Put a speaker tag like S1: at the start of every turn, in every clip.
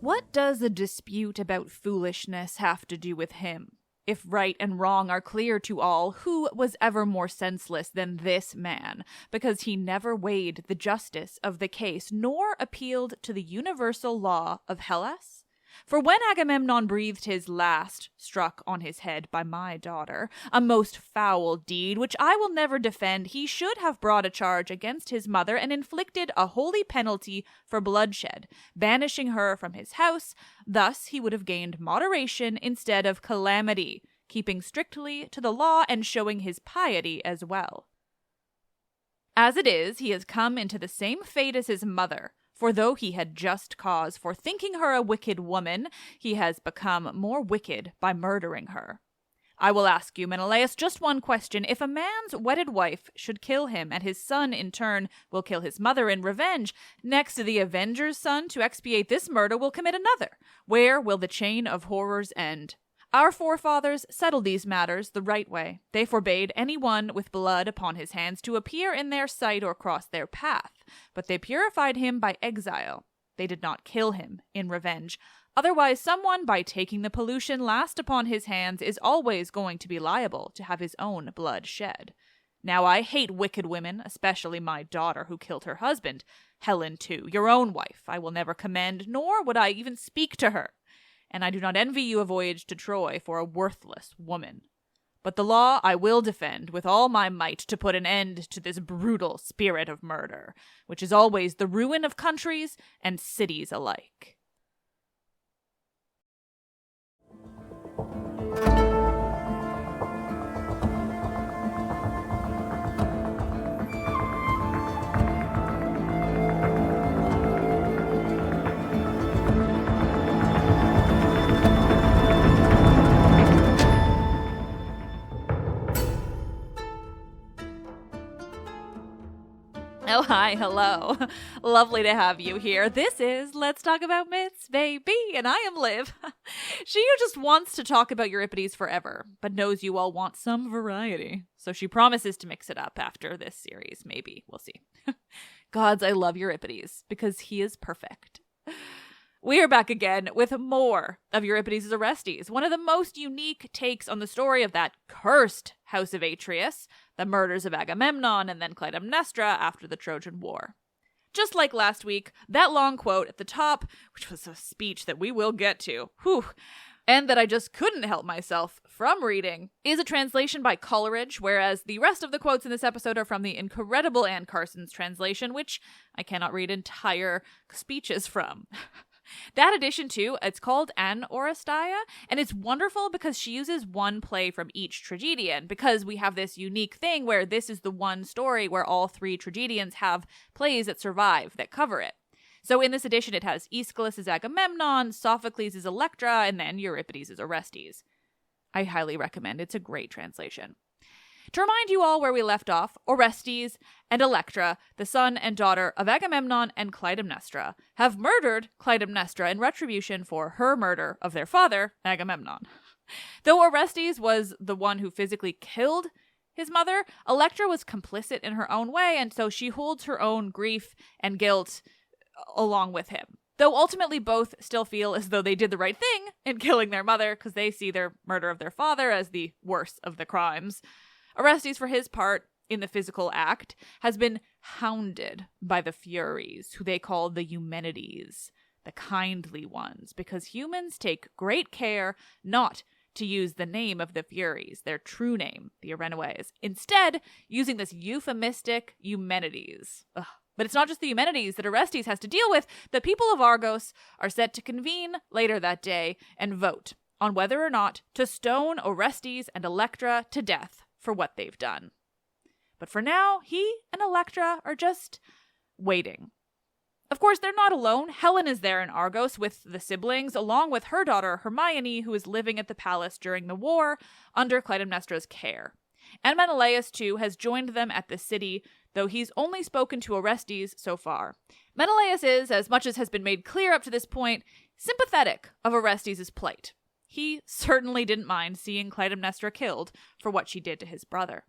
S1: What does a dispute about foolishness have to do with him? If right and wrong are clear to all, who was ever more senseless than this man, because he never weighed the justice of the case, nor appealed to the universal law of Hellas? For when Agamemnon breathed his last, struck on his head by my daughter, a most foul deed, which I will never defend, he should have brought a charge against his mother and inflicted a holy penalty for bloodshed, banishing her from his house. Thus he would have gained moderation instead of calamity, keeping strictly to the law and showing his piety as well. As it is, he has come into the same fate as his mother. For though he had just cause for thinking her a wicked woman, he has become more wicked by murdering her. I will ask you, Menelaus, just one question. If a man's wedded wife should kill him, and his son in turn will kill his mother in revenge, next the avenger's son to expiate this murder will commit another. Where will the chain of horrors end? Our forefathers settled these matters the right way. They forbade anyone with blood upon his hands to appear in their sight or cross their path, but they purified him by exile. They did not kill him in revenge. Otherwise, someone, by taking the pollution last upon his hands, is always going to be liable to have his own blood shed. Now I hate wicked women, especially my daughter who killed her husband. Helen, too, your own wife, I will never commend, nor would I even speak to her. And I do not envy you a voyage to Troy for a worthless woman. But the law I will defend with all my might to put an end to this brutal spirit of murder, which is always the ruin of countries and cities alike. Oh, hi, hello. Lovely to have you here. This is Let's Talk About Myths, baby, and I am Liv. She who just wants to talk about Euripides forever, but knows you all want some variety. So she promises to mix it up after this series, maybe. We'll see. Gods, I love Euripides, because he is perfect. We are back again with more of Euripides' Orestes, one of the most unique takes on the story of that cursed house of Atreus, the murders of Agamemnon and then Clytemnestra after the Trojan War. Just like last week, that long quote at the top, which was a speech that we will get to, and that I just couldn't help myself from reading, is a translation by Coleridge, whereas the rest of the quotes in this episode are from the incredible Anne Carson's translation, which I cannot read entire speeches from. That edition, too, it's called An Oresteia, and it's wonderful because she uses one play from each tragedian, because we have this unique thing where this is the one story where all three tragedians have plays that survive, that cover it. So in this edition, it has Aeschylus as Agamemnon, Sophocles as Electra, and then Euripides as Orestes. I highly recommend. It's a great translation. To remind you all where we left off, Orestes and Electra, the son and daughter of Agamemnon and Clytemnestra, have murdered Clytemnestra in retribution for her murder of their father, Agamemnon. Though Orestes was the one who physically killed his mother, Electra was complicit in her own way, and so she holds her own grief and guilt along with him. Though ultimately both still feel as though they did the right thing in killing their mother, because they see their murder of their father as the worst of the crimes. Orestes, for his part, in the physical act, has been hounded by the Furies, who they call the Eumenides, the kindly ones, because humans take great care not to use the name of the Furies, their true name, the Erinyes, instead using this euphemistic Eumenides. Ugh. But it's not just the Eumenides that Orestes has to deal with. The people of Argos are set to convene later that day and vote on whether or not to stone Orestes and Electra to death for what they've done. But for now, he and Electra are just waiting. Of course, they're not alone. Helen is there in Argos with the siblings, along with her daughter Hermione, who is living at the palace during the war under Clytemnestra's care. And Menelaus, too, has joined them at the city, though he's only spoken to Orestes so far. Menelaus is, as much as has been made clear up to this point, sympathetic of Orestes' plight. He certainly didn't mind seeing Clytemnestra killed for what she did to his brother.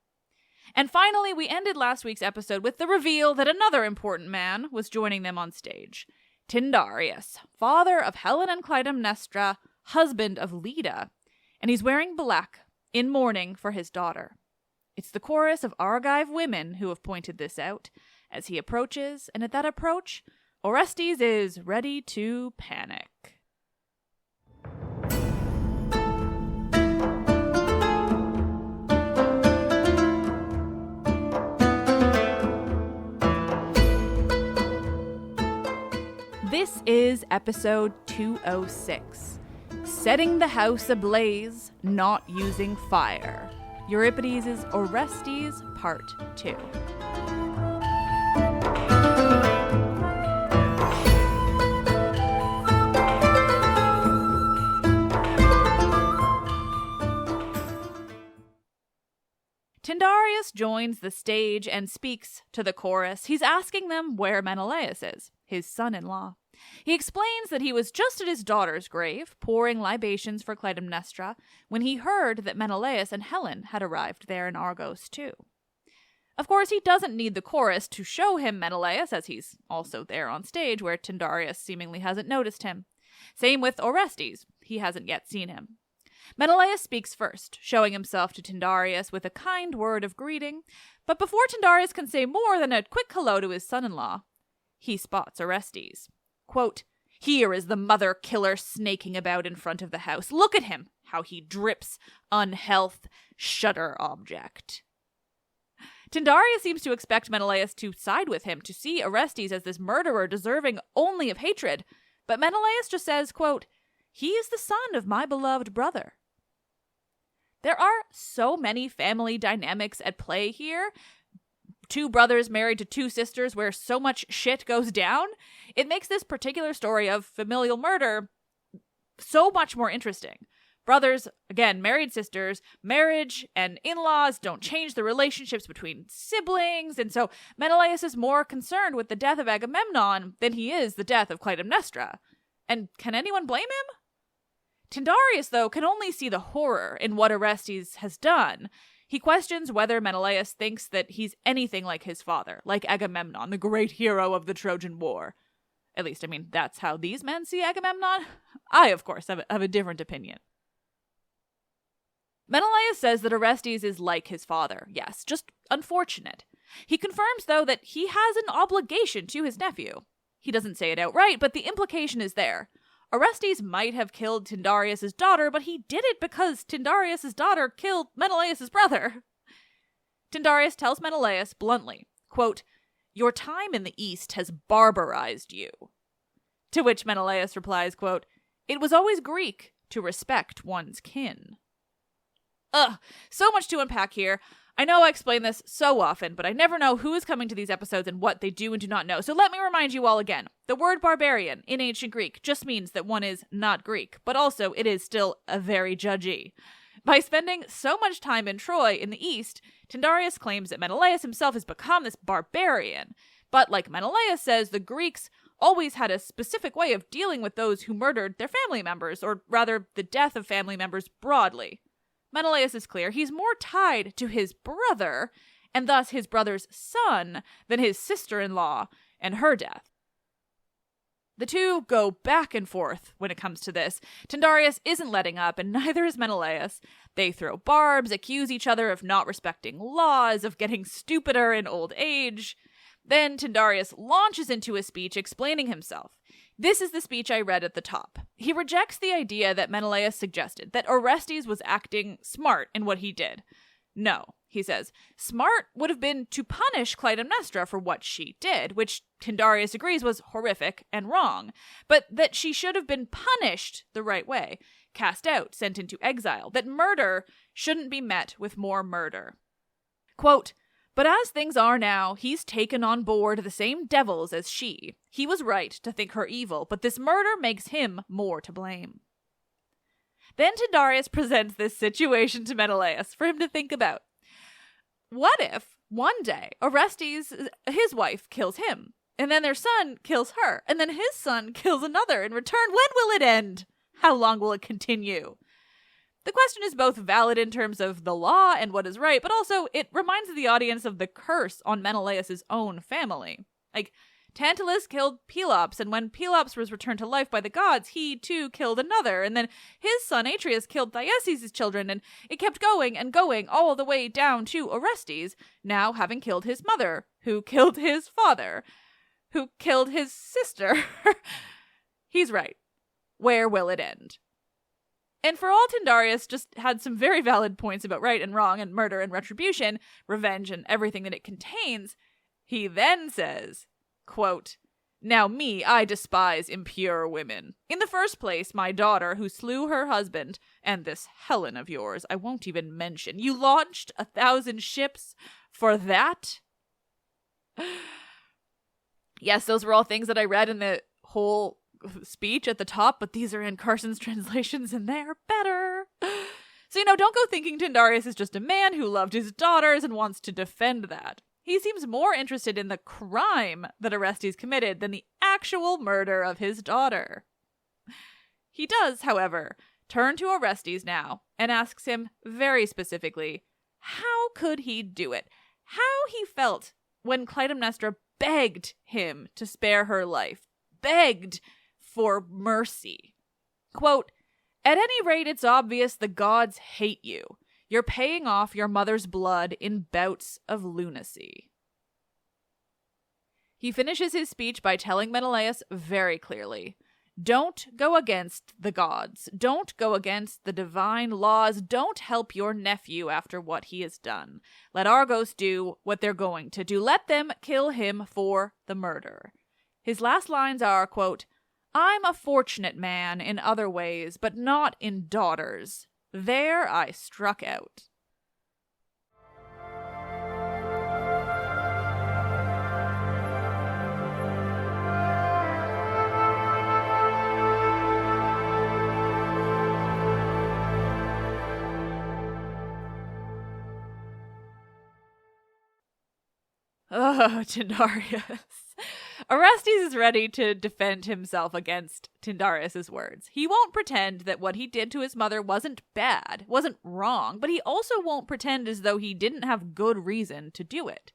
S1: And finally, we ended last week's episode with the reveal that another important man was joining them on stage. Tyndareus, father of Helen and Clytemnestra, husband of Leda, and he's wearing black, in mourning for his daughter. It's the chorus of Argive women who have pointed this out as he approaches, and at that approach, Orestes is ready to panic. This is episode 206, Setting the House Ablaze, Not Using Fire. Euripides' Orestes, Part 2. Tyndareus joins the stage and speaks to the chorus. He's asking them where Menelaus is, his son-in-law. He explains that he was just at his daughter's grave, pouring libations for Clytemnestra, when he heard that Menelaus and Helen had arrived there in Argos too. Of course, he doesn't need the chorus to show him Menelaus, as he's also there on stage, where Tyndareus seemingly hasn't noticed him. Same with Orestes. He hasn't yet seen him. Menelaus speaks first, showing himself to Tyndareus with a kind word of greeting, but before Tyndareus can say more than a quick hello to his son-in-law, he spots Orestes. Quote, "Here is the mother killer snaking about in front of the house. Look at him, how he drips, unhealth, shudder object." Tyndareus seems to expect Menelaus to side with him, to see Orestes as this murderer deserving only of hatred, but Menelaus just says, quote, "He is the son of my beloved brother." There are so many family dynamics at play here. Two brothers married to two sisters where so much shit goes down. It makes this particular story of familial murder so much more interesting. Brothers, again, married sisters, marriage and in-laws don't change the relationships between siblings, and so Menelaus is more concerned with the death of Agamemnon than he is the death of Clytemnestra. And can anyone blame him? Tyndareus, though, can only see the horror in what Orestes has done. He questions whether Menelaus thinks that he's anything like his father, like Agamemnon, the great hero of the Trojan War. At least, that's how these men see Agamemnon. I, of course, have a different opinion. Menelaus says that Orestes is like his father. Yes, just unfortunate. He confirms, though, that he has an obligation to his nephew. He doesn't say it outright, but the implication is there. Orestes might have killed Tyndareus' daughter, but he did it because Tyndareus' daughter killed Menelaus' brother. Tyndareus tells Menelaus bluntly, quote, "Your time in the East has barbarized you." To which Menelaus replies, quote, "It was always Greek to respect one's kin." So much to unpack here. I know I explain this so often, but I never know who is coming to these episodes and what they do and do not know. So let me remind you all again. The word barbarian in ancient Greek just means that one is not Greek, but also it is still a very judgy. By spending so much time in Troy in the East, Tyndareus claims that Menelaus himself has become this barbarian. But like Menelaus says, the Greeks always had a specific way of dealing with those who murdered their family members, or rather, the death of family members broadly. Menelaus is clear he's more tied to his brother, and thus his brother's son, than his sister-in-law and her death. The two go back and forth when it comes to this. Tyndareus isn't letting up, and neither is Menelaus. They throw barbs, accuse each other of not respecting laws, of getting stupider in old age. Then Tyndareus launches into a speech explaining himself. This is the speech I read at the top. He rejects the idea that Menelaus suggested, that Orestes was acting smart in what he did. No, he says, smart would have been to punish Clytemnestra for what she did, which Tyndareus agrees was horrific and wrong, but that she should have been punished the right way, cast out, sent into exile, that murder shouldn't be met with more murder. Quote, "But as things are now, he's taken on board the same devils as she. He was right to think her evil, but this murder makes him more to blame." Then Tyndareus presents this situation to Menelaus for him to think about. What if, one day, Orestes, his wife, kills him, and then their son kills her, and then his son kills another in return? When will it end? How long will it continue? The question is both valid in terms of the law and what is right, but also it reminds the audience of the curse on Menelaus' own family. Like, Tantalus killed Pelops, and when Pelops was returned to life by the gods, he too killed another, and then his son Atreus killed Thyestes' children, and it kept going and going all the way down to Orestes, now having killed his mother, who killed his father, who killed his sister. He's right. Where will it end? And for all, Tyndareus just had some very valid points about right and wrong and murder and retribution, revenge and everything that it contains. He then says, quote, "Now me, I despise impure women. In the first place, my daughter who slew her husband, and this Helen of yours I won't even mention. You launched 1,000 ships for that?" Yes, those were all things that I read in the whole speech at the top, but these are in Carson's translations and they're better. So, don't go thinking Tyndareus is just a man who loved his daughters and wants to defend that. He seems more interested in the crime that Orestes committed than the actual murder of his daughter. He does, however, turn to Orestes now and asks him very specifically how could he do it? How he felt when Clytemnestra begged him to spare her life, begged for mercy. Quote, "At any rate, it's obvious the gods hate you. You're paying off your mother's blood in bouts of lunacy." He finishes his speech by telling Menelaus very clearly, don't go against the gods. Don't go against the divine laws. Don't help your nephew after what he has done. Let Argos do what they're going to do. Let them kill him for the murder. His last lines are, quote, "I'm a fortunate man in other ways, but not in daughters. There I struck out." Oh, Tyndareus. Orestes is ready to defend himself against Tyndareus' words. He won't pretend that what he did to his mother wasn't bad, wasn't wrong, but he also won't pretend as though he didn't have good reason to do it.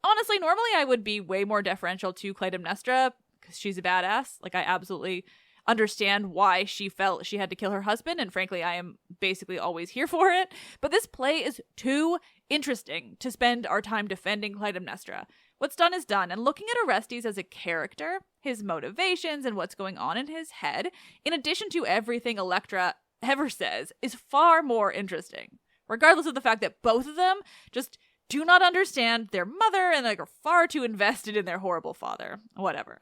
S1: Honestly, normally I would be way more deferential to Clytemnestra, because she's a badass. Like, I absolutely understand why she felt she had to kill her husband, and frankly, I am basically always here for it. But this play is too interesting to spend our time defending Clytemnestra. What's done is done, and looking at Orestes as a character, his motivations, and what's going on in his head, in addition to everything Electra ever says, is far more interesting. Regardless of the fact that both of them just do not understand their mother and are far too invested in their horrible father. Whatever.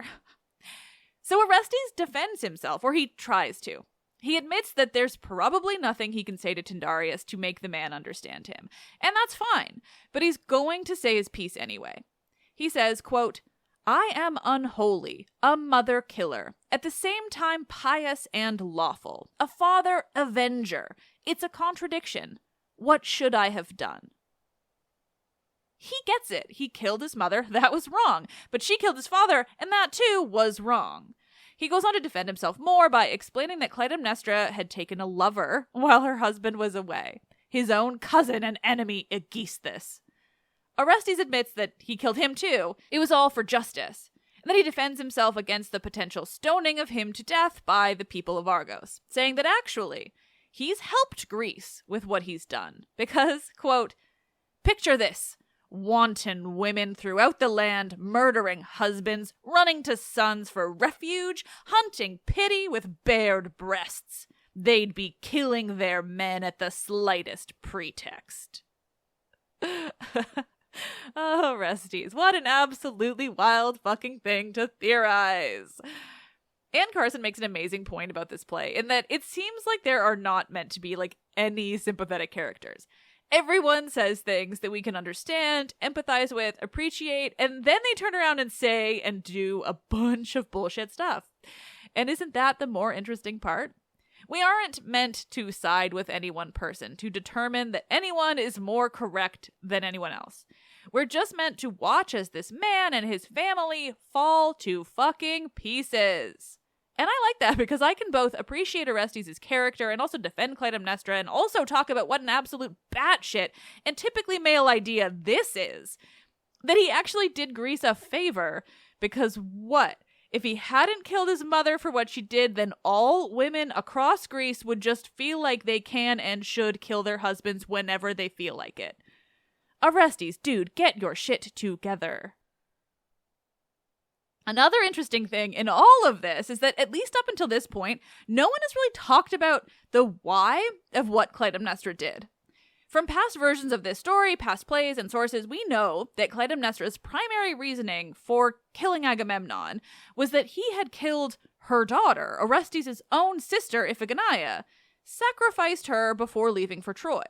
S1: So Orestes defends himself, or he tries to. He admits that there's probably nothing he can say to Tyndareus to make the man understand him. And that's fine, but he's going to say his piece anyway. He says, quote, "I am unholy, a mother killer, at the same time pious and lawful, a father avenger. It's a contradiction. What should I have done?" He gets it. He killed his mother. That was wrong. But she killed his father, and that too was wrong. He goes on to defend himself more by explaining that Clytemnestra had taken a lover while her husband was away. His own cousin and enemy Aegisthus. Orestes admits that he killed him too. It was all for justice. And then he defends himself against the potential stoning of him to death by the people of Argos, saying that actually, he's helped Greece with what he's done. Because, quote, "Picture this. Wanton women throughout the land, murdering husbands, running to sons for refuge, hunting pity with bared breasts. They'd be killing their men at the slightest pretext." Oh, Orestes, what an absolutely wild fucking thing to theorize. Anne Carson makes an amazing point about this play in that it seems like there are not meant to be any sympathetic characters. Everyone says things that we can understand, empathize with, appreciate, and then they turn around and say and do a bunch of bullshit stuff. And isn't that the more interesting part? We aren't meant to side with any one person, to determine that anyone is more correct than anyone else. We're just meant to watch as this man and his family fall to fucking pieces. And I like that because I can both appreciate Orestes' character and also defend Clytemnestra and also talk about what an absolute batshit and typically male idea this is. That he actually did Greece a favor because what? If he hadn't killed his mother for what she did, then all women across Greece would just feel like they can and should kill their husbands whenever they feel like it. Orestes, dude, get your shit together. Another interesting thing in all of this is that, at least up until this point, no one has really talked about the why of what Clytemnestra did. From past versions of this story, past plays, and sources, we know that Clytemnestra's primary reasoning for killing Agamemnon was that he had killed her daughter, Orestes' own sister Iphigenia, sacrificed her before leaving for Troy.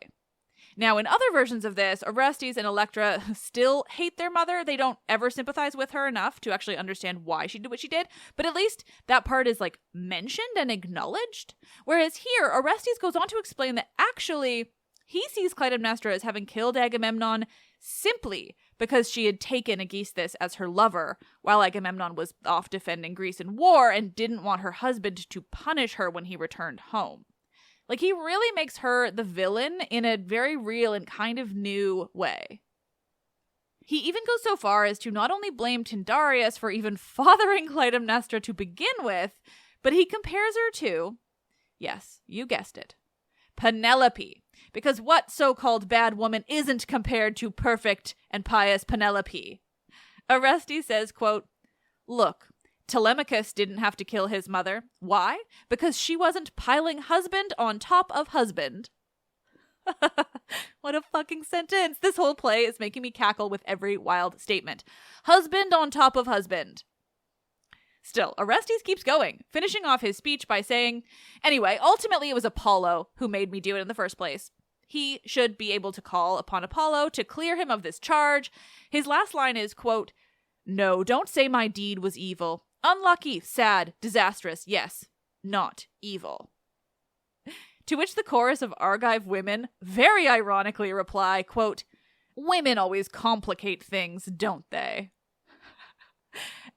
S1: Now, in other versions of this, Orestes and Electra still hate their mother. They don't ever sympathize with her enough to actually understand why she did what she did, but at least that part is, mentioned and acknowledged. Whereas here, Orestes goes on to explain that actually he sees Clytemnestra as having killed Agamemnon simply because she had taken Aegisthus as her lover, while Agamemnon was off defending Greece in war and didn't want her husband to punish her when he returned home. He really makes her the villain in a very real and kind of new way. He even goes so far as to not only blame Tyndareus for even fathering Clytemnestra to begin with, but he compares her to, yes, you guessed it, Penelope. Because what so-called bad woman isn't compared to perfect and pious Penelope? Orestes says, quote, "Look, Telemachus didn't have to kill his mother. Why? Because she wasn't piling husband on top of husband." What a fucking sentence. This whole play is making me cackle with every wild statement. Husband on top of husband. Still, Orestes keeps going, finishing off his speech by saying, anyway, ultimately it was Apollo who made me do it in the first place. He should be able to call upon Apollo to clear him of this charge. His last line is, quote, "No, don't say my deed was evil. Unlucky, sad, disastrous, yes, not evil." To which the chorus of Argive women very ironically reply, quote, "Women always complicate things, don't they?"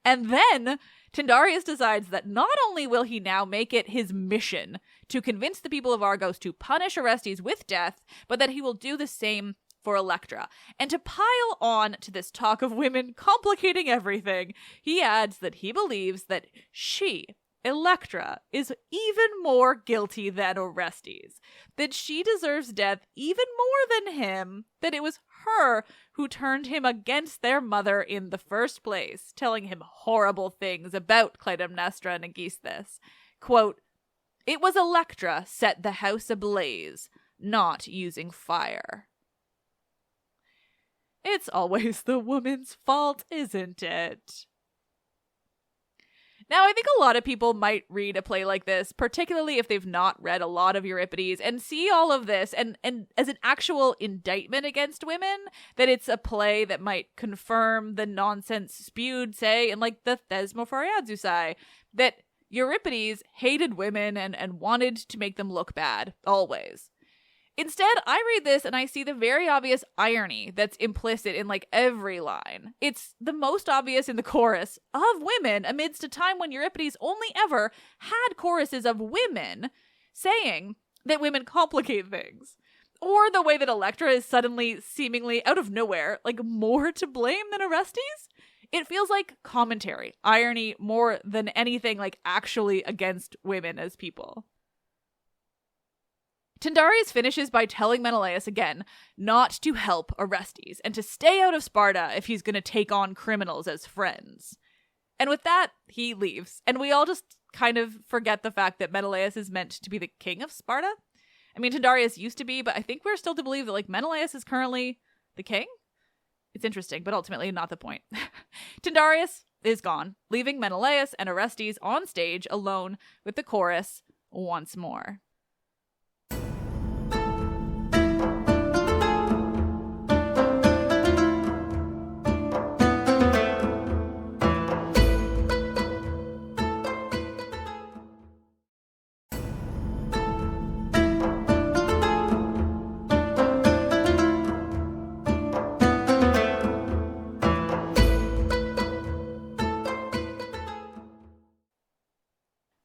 S1: And then Tyndareus decides that not only will he now make it his mission to convince the people of Argos to punish Orestes with death, but that he will do the same for Electra. And to pile on to this talk of women complicating everything, he adds that he believes that she, Electra, is even more guilty than Orestes, that she deserves death even more than him, that it was her who turned him against their mother in the first place, telling him horrible things about Clytemnestra and Aegisthus. Quote, "It was Electra set the house ablaze, not using fire." It's always the woman's fault, isn't it? Now, I think a lot of people might read a play like this, particularly if they've not read a lot of Euripides, and see all of this and as an actual indictment against women, that it's a play that might confirm the nonsense spewed, say, in the Thesmophoriadzusai, that Euripides hated women and wanted to make them look bad, always. Instead, I read this and I see the very obvious irony that's implicit in every line. It's the most obvious in the chorus of women amidst a time when Euripides only ever had choruses of women saying that women complicate things. Or the way that Electra is suddenly, seemingly out of nowhere, more to blame than Orestes. It feels like commentary, irony, more than anything actually against women as people. Tyndareus finishes by telling Menelaus again not to help Orestes and to stay out of Sparta if he's going to take on criminals as friends. And with that, he leaves. And we all just kind of forget the fact that Menelaus is meant to be the king of Sparta. I mean, Tyndareus used to be, but I think we're still to believe that Menelaus is currently the king. It's interesting, but ultimately not the point. Tyndareus is gone, leaving Menelaus and Orestes on stage alone with the chorus once more.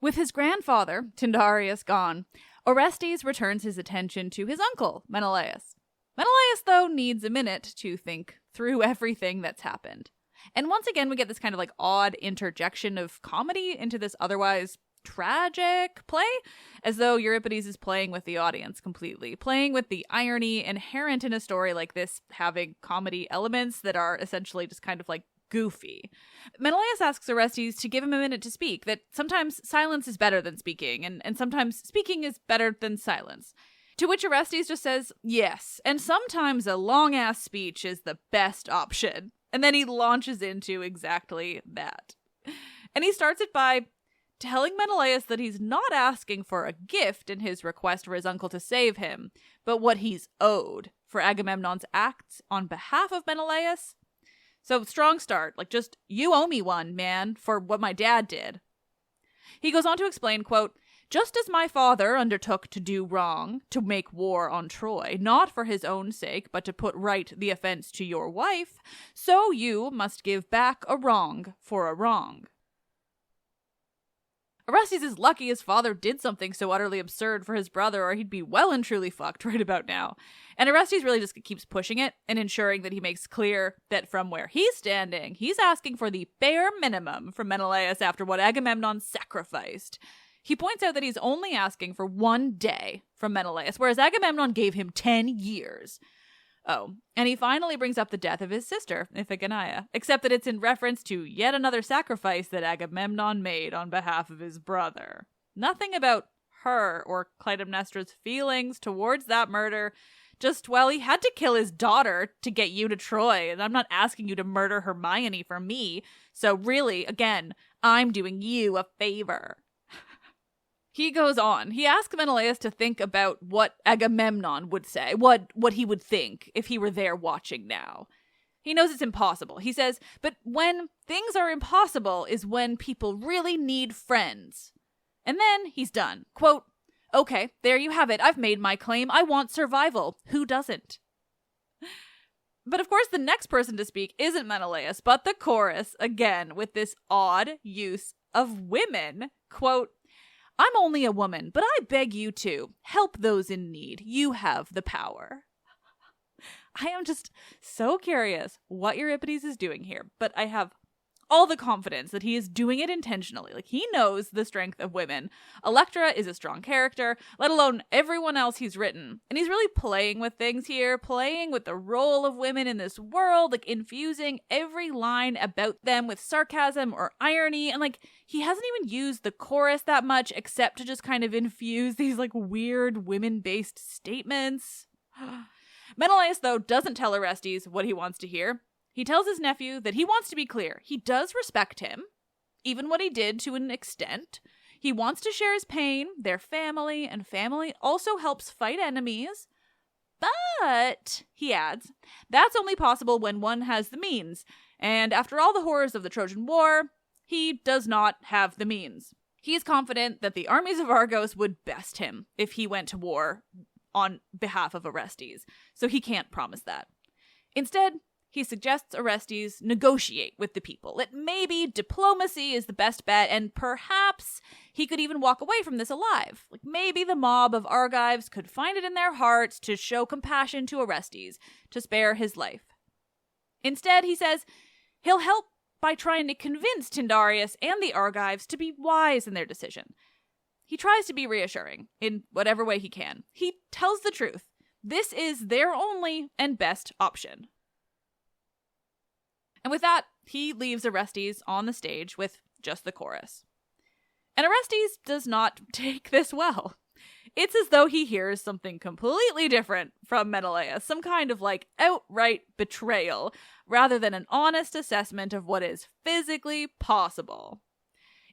S1: With his grandfather, Tyndareus, gone, Orestes returns his attention to his uncle, Menelaus. Menelaus, though, needs a minute to think through everything that's happened. And once again, we get this kind of like odd interjection of comedy into this otherwise tragic play, as though Euripides is playing with the audience completely, playing with the irony inherent in a story like this, having comedy elements that are essentially just kind of like goofy. Menelaus asks Orestes to give him a minute to speak, that sometimes silence is better than speaking, and sometimes speaking is better than silence. To which Orestes just says, yes, and sometimes a long-ass speech is the best option. And then he launches into exactly that. And he starts it by telling Menelaus that he's not asking for a gift in his request for his uncle to save him, but what he's owed for Agamemnon's acts on behalf of Menelaus. So strong start, like just, you owe me one, man, for what my dad did. He goes on to explain, quote, just as my father undertook to do wrong, to make war on Troy, not for his own sake, but to put right the offense to your wife, so you must give back a wrong for a wrong. Orestes is lucky his father did something so utterly absurd for his brother, or he'd be well and truly fucked right about now. And Orestes really just keeps pushing it and ensuring that he makes clear that from where he's standing, he's asking for the bare minimum from Menelaus after what Agamemnon sacrificed. He points out that he's only asking for 1 day from Menelaus, whereas Agamemnon gave him 10 years. Oh, and he finally brings up the death of his sister, Iphigenia, except that it's in reference to yet another sacrifice that Agamemnon made on behalf of his brother. Nothing about her or Clytemnestra's feelings towards that murder. Just, well, he had to kill his daughter to get you to Troy, and I'm not asking you to murder Hermione for me. So really, again, I'm doing you a favor. He goes on. He asks Menelaus to think about what Agamemnon would say, what he would think if he were there watching now. He knows it's impossible. He says, but when things are impossible is when people really need friends. And then he's done. Quote, okay, there you have it. I've made my claim. I want survival. Who doesn't? But of course, the next person to speak isn't Menelaus, but the chorus, again, with this odd use of women. Quote, I'm only a woman, but I beg you to help those in need. You have the power. I am just so curious what Euripides is doing here, but I have all the confidence that he is doing it intentionally. Like, he knows the strength of women. Electra is a strong character, let alone everyone else he's written. And he's really playing with things here, playing with the role of women in this world, like infusing every line about them with sarcasm or irony. And like, he hasn't even used the chorus that much except to just kind of infuse these like weird women-based statements. Menelaus, though, doesn't tell Orestes what he wants to hear. He tells his nephew that he wants to be clear. He does respect him, even what he did to an extent. He wants to share his pain, their family, and family also helps fight enemies. But, he adds, that's only possible when one has the means. And after all the horrors of the Trojan War, he does not have the means. He is confident that the armies of Argos would best him if he went to war on behalf of Orestes, so he can't promise that. Instead, he suggests Orestes negotiate with the people. That maybe diplomacy is the best bet, and perhaps he could even walk away from this alive. Like, maybe the mob of Argives could find it in their hearts to show compassion to Orestes, to spare his life. Instead, he says he'll help by trying to convince Tyndareus and the Argives to be wise in their decision. He tries to be reassuring in whatever way he can. He tells the truth. This is their only and best option. And with that, he leaves Orestes on the stage with just the chorus. And Orestes does not take this well. It's as though he hears something completely different from Menelaus, some kind of like outright betrayal, rather than an honest assessment of what is physically possible.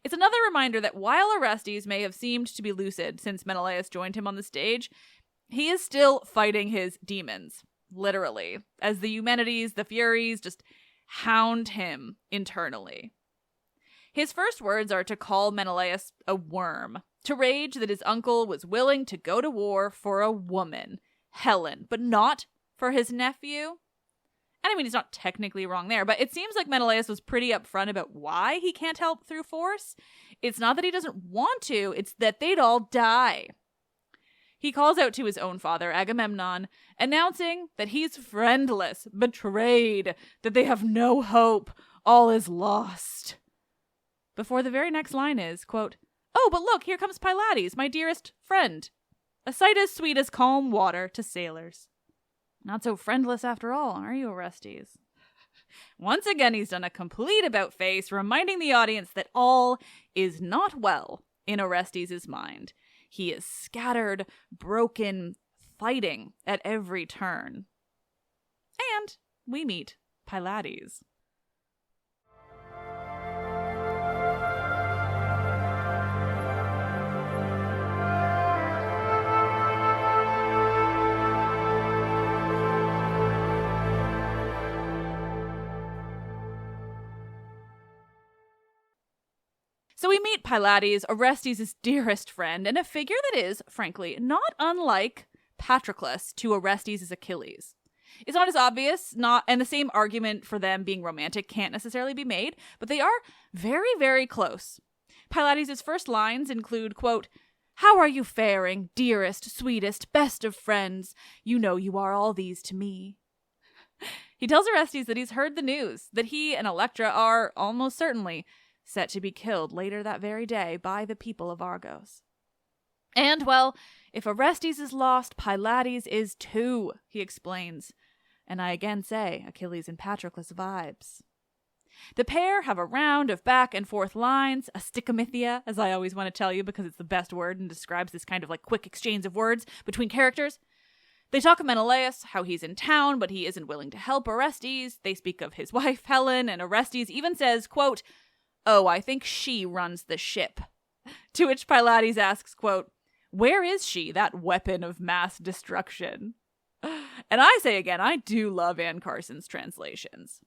S1: It's another reminder that while Orestes may have seemed to be lucid since Menelaus joined him on the stage, he is still fighting his demons, literally, as the Eumenides, the Furies, just hound him internally. His first words are to call Menelaus a worm, to rage that his uncle was willing to go to war for a woman, Helen, but not for his nephew. And I mean, he's not technically wrong there, but it seems like Menelaus was pretty upfront about why he can't help through force. It's not that he doesn't want to, it's that they'd all die. He calls out to his own father, Agamemnon, announcing that he's friendless, betrayed, that they have no hope, all is lost. Before the very next line is, quote, "Oh, but look, here comes Pylades, my dearest friend. A sight as sweet as calm water to sailors." Not so friendless after all, are you, Orestes? Once again, he's done a complete about-face, reminding the audience that all is not well in Orestes' mind. He is scattered, broken, fighting at every turn. And we meet Pylades. So we meet Pylades, Orestes' dearest friend, and a figure that is, frankly, not unlike Patroclus to Orestes' Achilles. It's not as obvious, and the same argument for them being romantic can't necessarily be made, but they are very, very close. Pylades' first lines include, quote, "How are you faring, dearest, sweetest, best of friends? You know you are all these to me." He tells Orestes that he's heard the news, that he and Electra are, almost certainly, set to be killed later that very day by the people of Argos. And, well, if Orestes is lost, Pylades is too, he explains. And I again say, Achilles and Patroclus vibes. The pair have a round of back and forth lines, a stickamithia, as I always want to tell you because it's the best word and describes this kind of like quick exchange of words between characters. They talk of Menelaus, how he's in town, but he isn't willing to help Orestes. They speak of his wife, Helen, and Orestes even says, quote, "Oh, I think she runs the ship." To which Pylades asks, quote, "Where is she, that weapon of mass destruction?" And I say again, I do love Anne Carson's translations.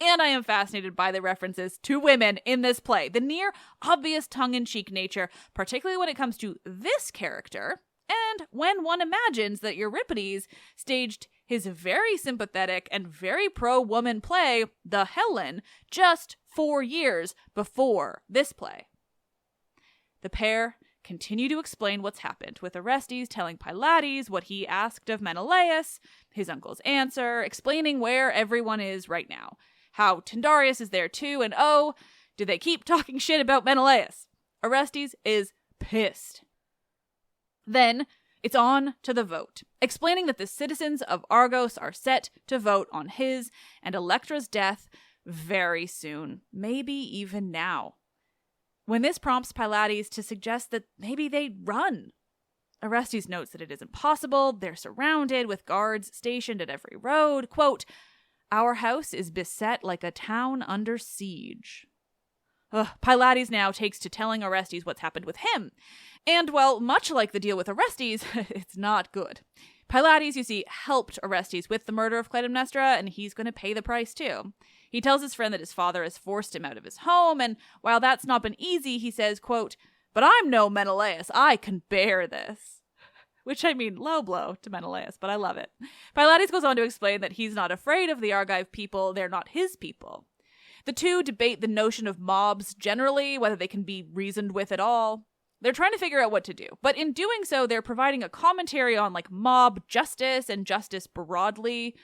S1: And I am fascinated by the references to women in this play, the near obvious tongue-in-cheek nature, particularly when it comes to this character, and when one imagines that Euripides staged his very sympathetic and very pro-woman play, The Helen, just 4 years before this play. The pair continue to explain what's happened, with Orestes telling Pylades what he asked of Menelaus, his uncle's answer, explaining where everyone is right now, how Tyndareus is there too, and oh, do they keep talking shit about Menelaus? Orestes is pissed. Then it's on to the vote, explaining that the citizens of Argos are set to vote on his and Electra's death very soon, maybe even now. When this prompts Pylades to suggest that maybe they run. Orestes notes that it isn't possible. They're surrounded with guards stationed at every road. Quote, "Our house is beset like a town under siege." Pylades now takes to telling Orestes what's happened with him. And, well, much like the deal with Orestes, it's not good. Pylades, you see, helped Orestes with the murder of Clytemnestra, and he's going to pay the price too. He tells his friend that his father has forced him out of his home, and while that's not been easy, he says, quote, "But I'm no Menelaus, I can bear this." Which, I mean, low blow to Menelaus, but I love it. Pylades goes on to explain that he's not afraid of the Argive people, they're not his people. The two debate the notion of mobs generally, whether they can be reasoned with at all. They're trying to figure out what to do, but in doing so, they're providing a commentary on like mob justice and justice broadly.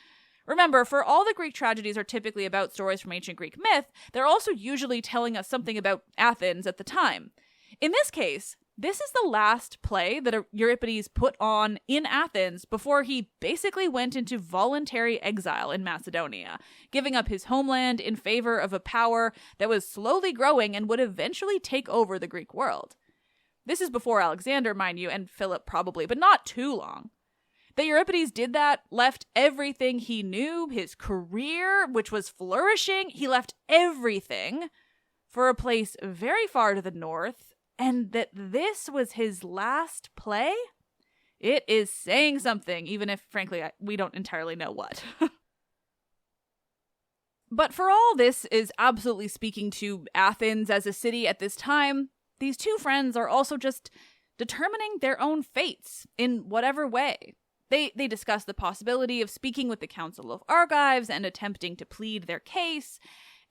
S1: Remember, for all the Greek tragedies are typically about stories from ancient Greek myth, they're also usually telling us something about Athens at the time. In this case, this is the last play that Euripides put on in Athens before he basically went into voluntary exile in Macedonia, giving up his homeland in favor of a power that was slowly growing and would eventually take over the Greek world. This is before Alexander, mind you, and Philip probably, but not too long. That Euripides did that, left everything he knew, his career, which was flourishing, he left everything for a place very far to the north, and that this was his last play? It is saying something, even if, frankly, we don't entirely know what. But for all this is absolutely speaking to Athens as a city at this time, these two friends are also just determining their own fates in whatever way. They discuss the possibility of speaking with the Council of Argives and attempting to plead their case.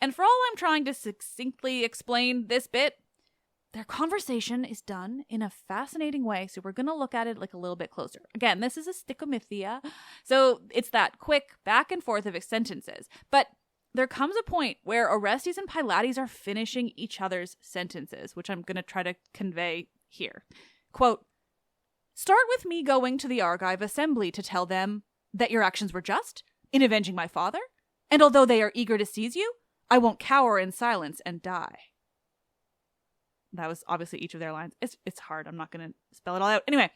S1: And for all I'm trying to succinctly explain this bit, their conversation is done in a fascinating way, so we're going to look at it like a little bit closer. Again, this is a stickomythia, so it's that quick back and forth of sentences. But there comes a point where Orestes and Pylades are finishing each other's sentences, which I'm going to try to convey here. Quote, "Start with me going to the Argive assembly to tell them that your actions were just in avenging my father, and although they are eager to seize you, I won't cower in silence and die." That was obviously each of their lines. It's hard. I'm not going to spell it all out. Anyway,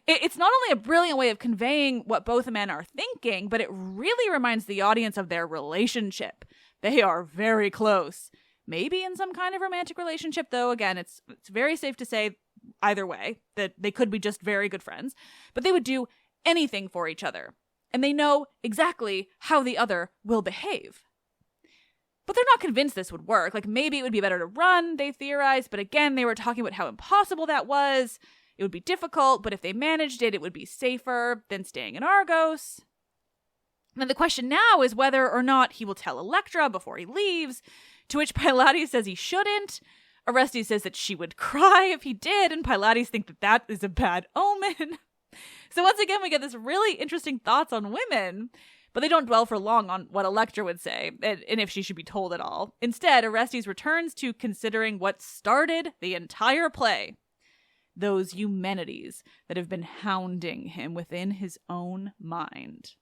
S1: it's not only a brilliant way of conveying what both men are thinking, but it really reminds the audience of their relationship. They are very close. Maybe in some kind of romantic relationship, though. Again, it's very safe to say either way that they could be just very good friends. But they would do anything for each other. And they know exactly how the other will behave. But they're not convinced this would work. Like, maybe it would be better to run, they theorized. But again, they were talking about how impossible that was. It would be difficult, but if they managed it, it would be safer than staying in Argos. Now, the question now is whether or not he will tell Electra before he leaves, to which Pylades says he shouldn't. Orestes says that she would cry if he did, and Pylades think that that is a bad omen. So once again, we get this really interesting thoughts on women. But they don't dwell for long on what Electra would say, and if she should be told at all. Instead, Orestes returns to considering what started the entire play. Those Eumenides that have been hounding him within his own mind.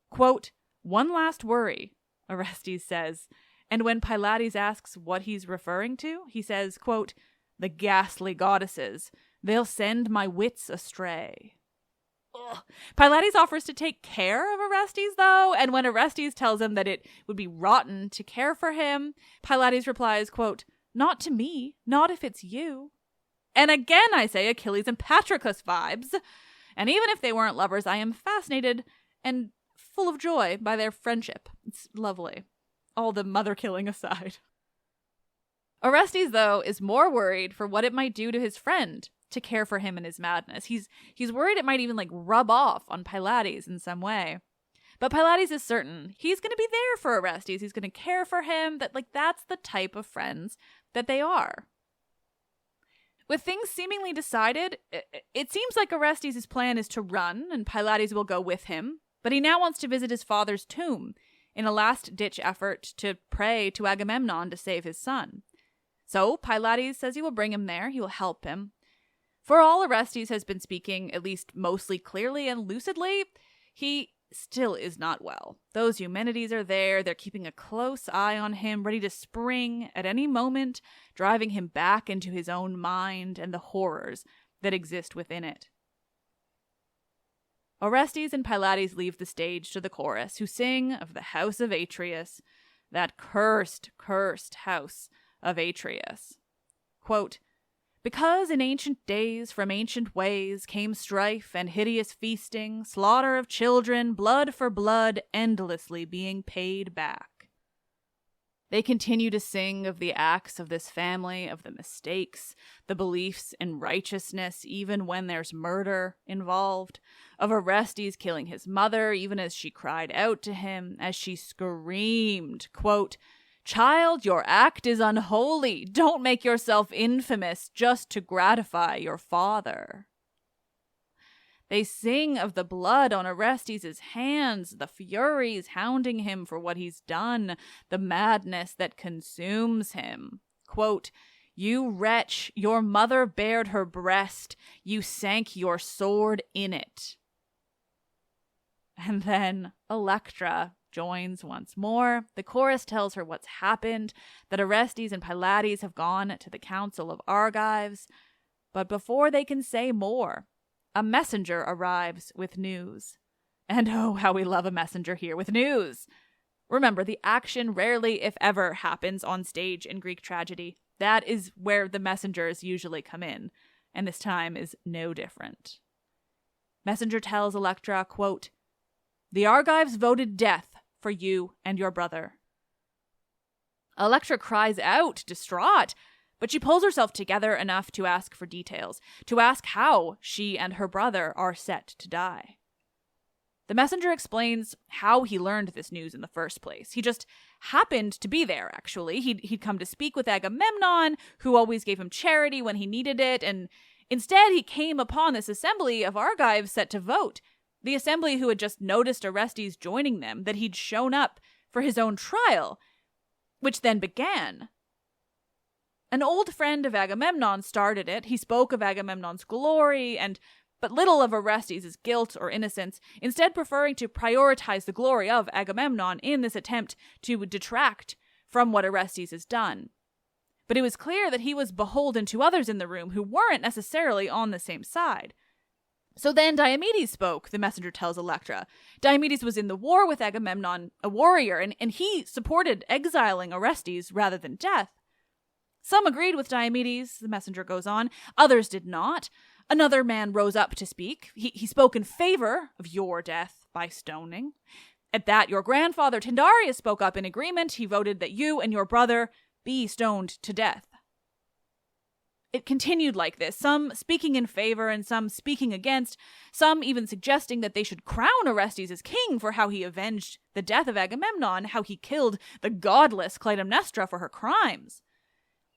S1: Quote, "One last worry," Orestes says, and when Pylades asks what he's referring to, he says, quote, "The ghastly goddesses, they'll send my wits astray." Ugh. Pylades offers to take care of Orestes, though, and when Orestes tells him that it would be rotten to care for him, Pylades replies, quote, "Not to me, not if it's you." And again, I say Achilles and Patroclus vibes. And even if they weren't lovers, I am fascinated and full of joy by their friendship. It's lovely. All the mother killing aside. Orestes, though, is more worried for what it might do to his friend to care for him in his madness. He's worried it might even rub off on Pylades in some way. But Pylades is certain he's going to be there for Orestes. He's going to care for him. That's the type of friends that they are. With things seemingly decided, it seems like Orestes' plan is to run, and Pylades will go with him. But he now wants to visit his father's tomb in a last-ditch effort to pray to Agamemnon to save his son. So Pylades says he will bring him there. He will help him. For all Orestes has been speaking, at least mostly clearly and lucidly, he still is not well. Those Eumenides are there. They're keeping a close eye on him, ready to spring at any moment, driving him back into his own mind and the horrors that exist within it. Orestes and Pylades leave the stage to the chorus, who sing of the house of Atreus, that cursed house of Atreus. Quote, "Because in ancient days from ancient ways came strife and hideous feasting, slaughter of children, blood for blood, endlessly being paid back." They continue to sing of the acts of this family, of the mistakes, the beliefs in righteousness, even when there's murder involved, of Orestes killing his mother, even as she cried out to him, as she screamed, quote, "Child, your act is unholy. Don't make yourself infamous just to gratify your father." They sing of the blood on Orestes' hands, the furies hounding him for what he's done, the madness that consumes him. Quote, "You wretch, your mother bared her breast. You sank your sword in it." And then Electra joins once more. The chorus tells her what's happened, that Orestes and Pylades have gone to the Council of Argives. But before they can say more, a messenger arrives with news. And oh, how we love a messenger here with news. Remember, the action rarely, if ever, happens on stage in Greek tragedy. That is where the messengers usually come in, and this time is no different. Messenger tells Electra, quote, "The Argives voted death for you and your brother." Electra cries out, distraught, but she pulls herself together enough to ask for details, to ask how she and her brother are set to die. the messenger explains how he learned this news in the first place. He just happened to be there, actually. He'd come to speak with Agamemnon, who always gave him charity when he needed it, and instead he came upon this assembly of Argives set to vote. The assembly who had just noticed Orestes joining them, that he'd shown up for his own trial, which then began. An old friend of Agamemnon started it. He spoke of Agamemnon's glory but little of Orestes' guilt or innocence, instead preferring to prioritize the glory of Agamemnon in this attempt to detract from what Orestes has done. But it was clear that he was beholden to others in the room who weren't necessarily on the same side. So then Diomedes spoke, the messenger tells Electra. Diomedes was in the war with Agamemnon, a warrior, and he supported exiling Orestes rather than death. Some agreed with Diomedes, the messenger goes on. Others did not. Another man rose up to speak. He spoke in favor of your death by stoning. At that, your grandfather Tyndareus spoke up in agreement. He voted that you and your brother be stoned to death. It continued like this, some speaking in favor and some speaking against, some even suggesting that they should crown Orestes as king for how he avenged the death of Agamemnon, how he killed the godless Clytemnestra for her crimes.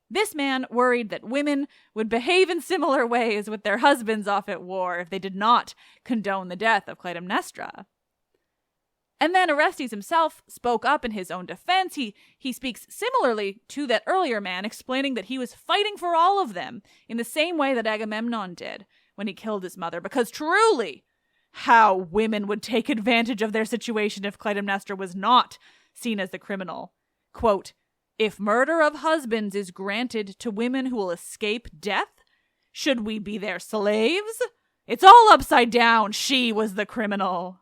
S1: This man worried that women would behave in similar ways with their husbands off at war if they did not condone the death of Clytemnestra. And then Orestes himself spoke up in his own defense. He speaks similarly to that earlier man, explaining that he was fighting for all of them in the same way that Agamemnon did when he killed his mother, because truly, how women would take advantage of their situation if Clytemnestra was not seen as the criminal. Quote, "If murder of husbands is granted to women who will escape death, should we be their slaves? It's all upside down. She was the criminal."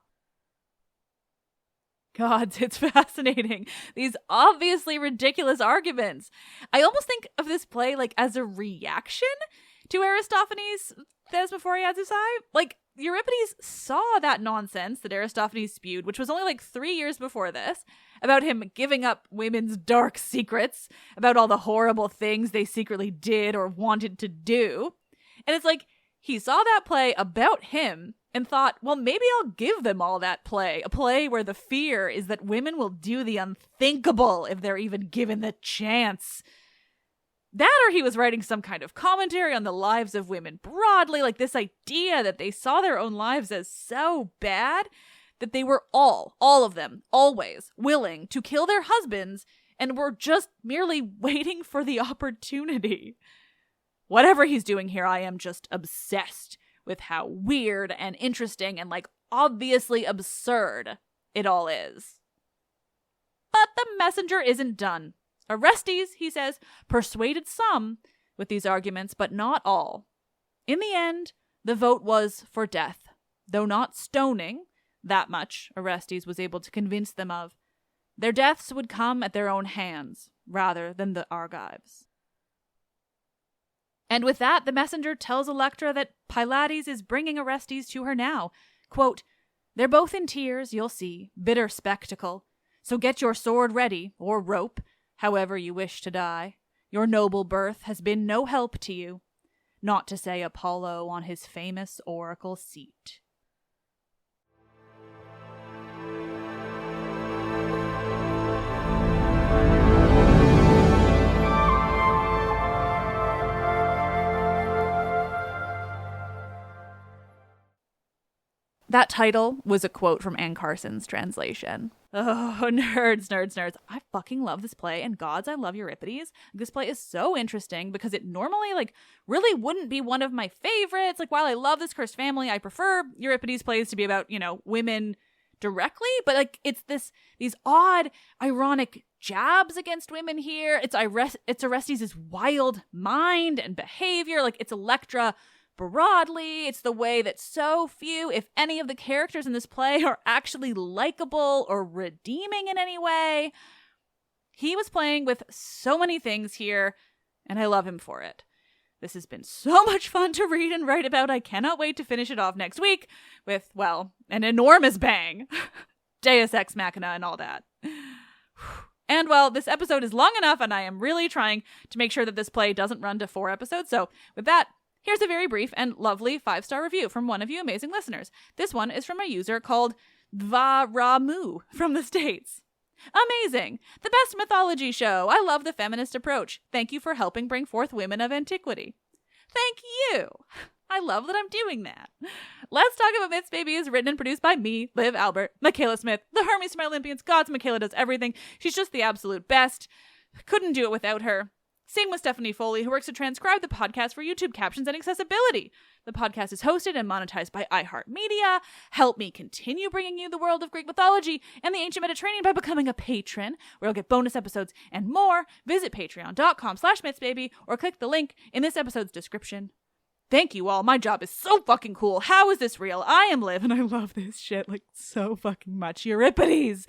S1: Gods, it's fascinating. These obviously ridiculous arguments. I almost think of this play like as a reaction to Aristophanes' Thesmophoria. Like, Euripides saw that nonsense that Aristophanes spewed, which was only like 3 years before this, about him giving up women's dark secrets, about all the horrible things they secretly did or wanted to do. And it's like, he saw that play about him and thought, well, maybe I'll give them all that play. A play where the fear is that women will do the unthinkable if they're even given the chance. That, or he was writing some kind of commentary on the lives of women broadly, like this idea that they saw their own lives as so bad that they were all of them, always willing to kill their husbands and were just merely waiting for the opportunity. Whatever he's doing here, I am just obsessed with how weird and interesting and like obviously absurd it all is. But the messenger isn't done. Orestes, he says, persuaded some with these arguments, but not all. In the end, the vote was for death, though not stoning. That much Orestes was able to convince them of. Their deaths would come at their own hands, rather than the Argives. And with that, the messenger tells Electra that Pylades is bringing Orestes to her now. Quote, "They're both in tears, you'll see, bitter spectacle. So get your sword ready, or rope, however you wish to die. Your noble birth has been no help to you, not to say Apollo on his famous oracle seat." That title was a quote from Anne Carson's translation. Oh, nerds. I fucking love this play, and gods, I love Euripides. This play is so interesting because it normally, really wouldn't be one of my favorites. While I love this cursed family, I prefer Euripides plays to be about, women directly, but, it's these odd, ironic jabs against women here. It's Orestes' wild mind and behavior. It's Electra broadly. It's the way that so few, if any, of the characters in this play are actually likable or redeeming in any way. He was playing with so many things here, and I love him for it. This has been so much fun to read and write about. I cannot wait to finish it off next week with, an enormous bang. Deus Ex Machina and all that. And this episode is long enough, and I am really trying to make sure that this play doesn't run to 4 episodes. So with that, here's a very brief and lovely 5-star review from one of you amazing listeners. This one is from a user called Varamu from the States. Amazing! The best mythology show. I love the feminist approach. Thank you for helping bring forth women of antiquity. Thank you! I love that I'm doing that. Let's Talk About Myths, Baby is written and produced by me, Liv Albert, Michaela Smith, the Hermes from my Olympians, Gods. Michaela does everything. She's just the absolute best. Couldn't do it without her. Same with Stephanie Foley, who works to transcribe the podcast for YouTube captions and accessibility. The podcast is hosted and monetized by iHeartMedia. Help me continue bringing you the world of Greek mythology and the ancient Mediterranean by becoming a patron, where you'll get bonus episodes and more. Visit patreon.com/mythsbaby or click the link in this episode's description. Thank you all. My job is so fucking cool. How is this real? I am Liv, and I love this shit like so fucking much. Euripides.